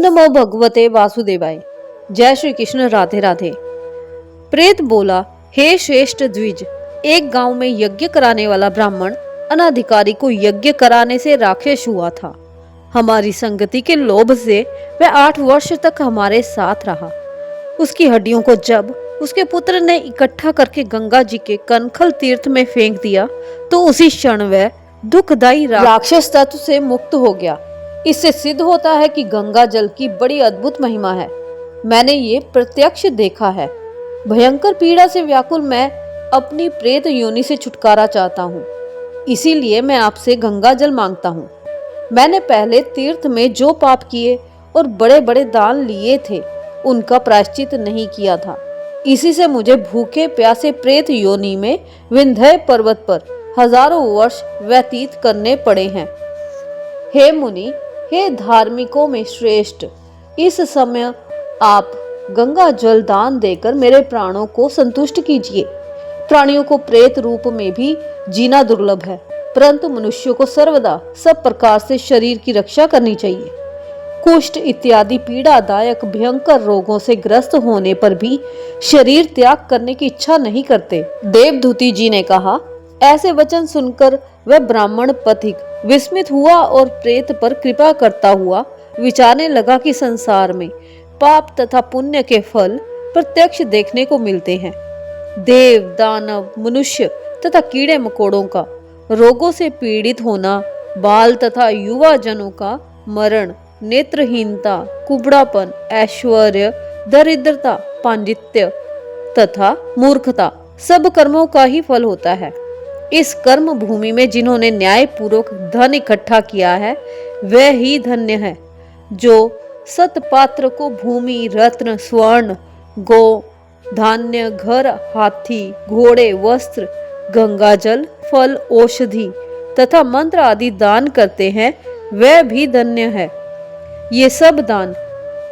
नमो भगवते वासुदेवाय। जय श्री कृष्ण। राधे राधे। प्रेत बोला, हे श्रेष्ठ द्विज, एक गांव में यज्ञ कराने वाला ब्राह्मण अनाधिकारी को यज्ञ कराने से राक्षस हुआ था। हमारी संगति के लोभ से वह 8 वर्ष तक हमारे साथ रहा। उसकी हड्डियों को जब उसके पुत्र ने इकट्ठा करके गंगा जी के कनखल तीर्थ में फेंक दिया तो उसी क्षण वह दुखदायी राक्षस तत्व से मुक्त हो गया। इससे सिद्ध होता है कि गंगा जल की बड़ी अद्भुत महिमा है। मैंने ये प्रत्यक्ष देखा है। भयंकर पीड़ा से व्याकुल मैं अपनी प्रेत योनि से छुटकारा चाहता हूँ, इसीलिए मैं आपसे गंगा जल मांगता हूँ। मैंने पहले तीर्थ में जो पाप किए और बड़े बड़े दान लिए थे उनका प्रायश्चित नहीं किया था। इसी से मुझे भूखे प्यासे प्रेत योनि में विंध्य पर्वत पर हजारों वर्ष व्यतीत करने पड़े हैं। हे मुनि, हे धार्मिकों में श्रेष्ठ, इस समय आप गंगा जल दान देकर मेरे प्राणों को संतुष्ट कीजिए। प्राणियों को प्रेत रूप में भी जीना दुर्लभ है, परंतु मनुष्यों को सर्वदा सब प्रकार से शरीर की रक्षा करनी चाहिए। कुष्ठ इत्यादि पीड़ादायक भयंकर रोगों से ग्रस्त होने पर भी शरीर त्याग करने की इच्छा नहीं करते। देवधूति जी ने कहा। ऐसे वचन सुनकर वह ब्राह्मण पथिक विस्मित हुआ और प्रेत पर कृपा करता हुआ विचारने लगा कि संसार में पाप तथा पुण्य के फल प्रत्यक्ष देखने को मिलते हैं। देव, दानव, मनुष्य तथा कीड़े मकोड़ों का रोगों से पीड़ित होना, बाल तथा युवा जनों का मरण, नेत्रहीनता, कुबड़ापन, ऐश्वर्य, दरिद्रता, पांडित्य तथा मूर्खता सब कर्मों का ही फल होता है। इस कर्म भूमि में जिन्होंने न्याय पूर्वक धन इकट्ठा किया है वह ही धन्य है। जो सतपात्र को भूमि, रत्न, स्वर्ण, गो, धान्य, घर, हाथी, घोड़े, वस्त्र, गंगाजल, फल, औषधि तथा मंत्र आदि दान करते हैं वह भी धन्य है। ये सब दान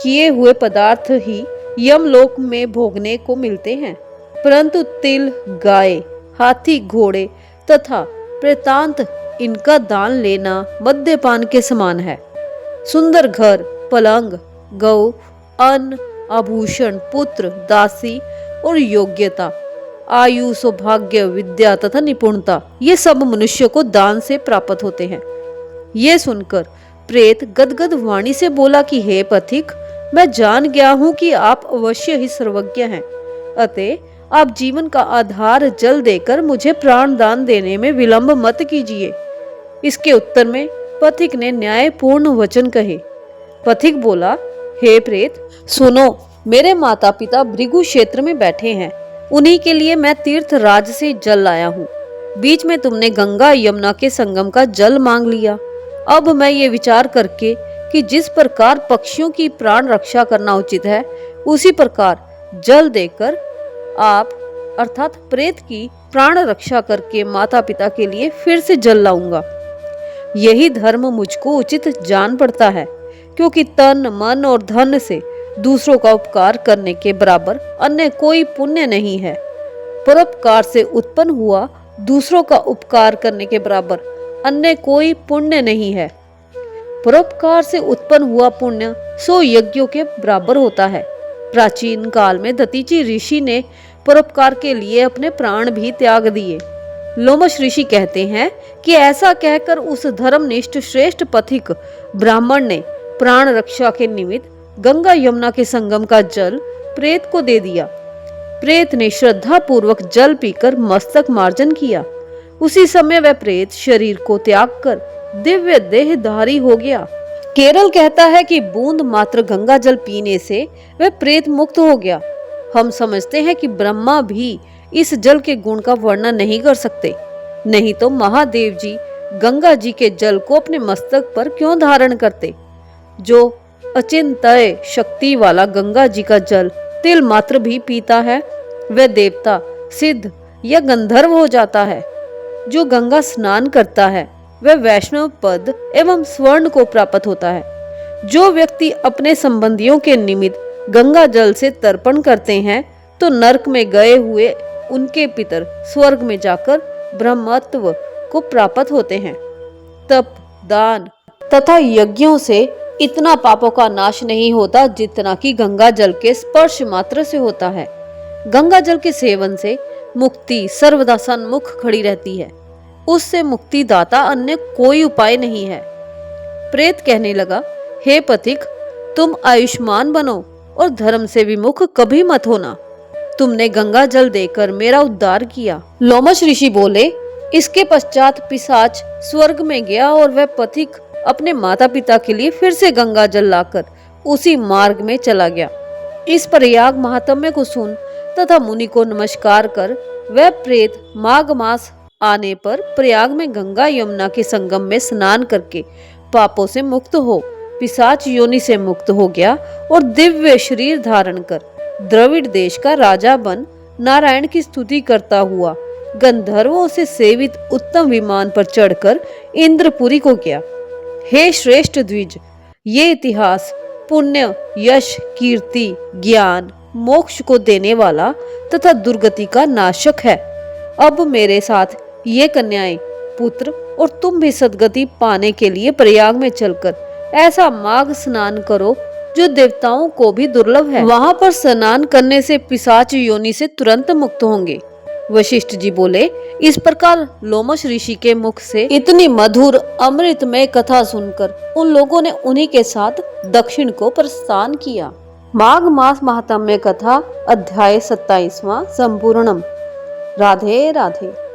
किए हुए पदार्थ ही यमलोक में भोगने को मिलते हैं, परंतु तिल, गाय, हाथी, घोड़े तथा प्रेतांत इनका दान लेना मद्यपान के समान है। सुंदर घर, पलंग, गौ, अन्न, आभूषण, पुत्र, दासी और योग्यता, आयु, सौभाग्य, विद्या तथा निपुणता ये सब मनुष्य को दान से प्राप्त होते हैं। ये सुनकर प्रेत गदगद वाणी से बोला कि हे पथिक, मैं जान गया हूँ कि आप अवश्य ही सर्वज्ञ हैं, अतः आप जीवन का आधार जल देकर मुझे प्राण दान देने में विलंब मत कीजिए। इसके उत्तर में पथिक ने न्यायपूर्ण वचन कहे। पथिक बोला, हे प्रेत, सुनो, मेरे माता पिता भृगु क्षेत्र में बैठे हैं, उन्हीं के लिए मैं तीर्थ राज से जल लाया हूँ। बीच में तुमने गंगा यमुना के संगम का जल मांग लिया। अब मैं ये विचार करके कि जिस प्रकार पक्षियों की प्राण रक्षा करना उचित है उसी प्रकार जल देकर आप अर्थात प्रेत की प्राण रक्षा करके माता पिता के लिए फिर से जल लाऊंगा। यही धर्म मुझको उचित जान पड़ता है, क्योंकि तन, मन और धन से दूसरों का उपकार करने के बराबर अन्य कोई पुण्य नहीं है। परोपकार से उत्पन्न हुआ दूसरों का उपकार करने के बराबर अन्य कोई पुण्य नहीं है। परोपकार से उत्पन्न हुआ पुण्य 100 यज्ञों के बराबर होता है। प्राचीन काल में दतीची ऋषि ने परोपकार के लिए अपने प्राण भी त्याग दिए। लोमश ऋषि कहते हैं कि ऐसा कहकर उस धर्मनिष्ठ श्रेष्ठ पथिक ब्राह्मण ने प्राण रक्षा के निमित्त गंगा यमुना के संगम का जल प्रेत को दे दिया। प्रेत ने श्रद्धा पूर्वक जल पीकर मस्तक मार्जन किया। उसी समय वह प्रेत शरीर को त्याग कर दिव्य देहधारी हो गया। केरल कहता है कि बूंद मात्र गंगा जल पीने से वह प्रेत मुक्त हो गया। हम समझते हैं कि ब्रह्मा भी इस जल के गुण का वर्णन नहीं कर सकते, नहीं तो महादेव जी गंगा जी के जल को अपने मस्तक पर क्यों धारण करते। जो अचिंत्य शक्ति वाला गंगा जी का जल तिल मात्र भी पीता है वह देवता, सिद्ध या गंधर्व हो जाता है। जो गंगा स्नान करता है वह वैष्णव पद एवं स्वर्ण को प्राप्त होता है। जो व्यक्ति अपने संबंधियों के निमित्त गंगा जल से तर्पण करते हैं तो नरक में गए हुए उनके पितर स्वर्ग में जाकर ब्रह्मत्व को प्राप्त होते हैं। तप, दान तथा यज्ञों से इतना पापों का नाश नहीं होता जितना कि गंगा जल के स्पर्श मात्र से होता है। गंगा जल के सेवन से मुक्ति सर्वदा सन्मुख खड़ी रहती है। उससे मुक्ति दाता अन्य कोई उपाय नहीं है। प्रेत कहने लगा, हे पथिक, तुम आयुष्मान बनो और धर्म से विमुख कभी मत होना। तुमने गंगा जल देकर मेरा उद्धार किया। लोमश ऋषि बोले, इसके पश्चात पिशाच स्वर्ग में गया और वह पथिक अपने माता पिता के लिए फिर से गंगा जल लाकर उसी मार्ग में चला गया। इस प्रयाग महात्म्य को सुन तथा मुनि को नमस्कार कर वह प्रेत माघ मास आने पर प्रयाग में गंगा यमुना के संगम में स्नान करके पापों से मुक्त हो पिशाच योनि से मुक्त हो गया और दिव्य शरीर धारण कर द्रविड़ देश का राजा बन नारायण की स्तुति करता हुआ गंधर्वों से सेवित उत्तम विमान पर चढ़कर इंद्रपुरी को गया। हे श्रेष्ठ द्विज, ये इतिहास पुण्य, यश, कीर्ति, ज्ञान, मोक्ष को देने वाला तथा दुर्गति का नाशक है। अब मेरे साथ ये कन्याएं, पुत्र और तुम भी सद्गति पाने के लिए प्रयाग में चलकर ऐसा माघ स्नान करो जो देवताओं को भी दुर्लभ है। वहां पर स्नान करने से पिशाच योनि से तुरंत मुक्त होंगे। वशिष्ठ जी बोले, इस प्रकार लोमश ऋषि के मुख से इतनी मधुर अमृतमय कथा सुनकर उन लोगों ने उन्हीं के साथ दक्षिण को प्रस्थान किया। माघ मास महात्म्य कथा अध्याय 27वां संपूर्णम। राधे राधे।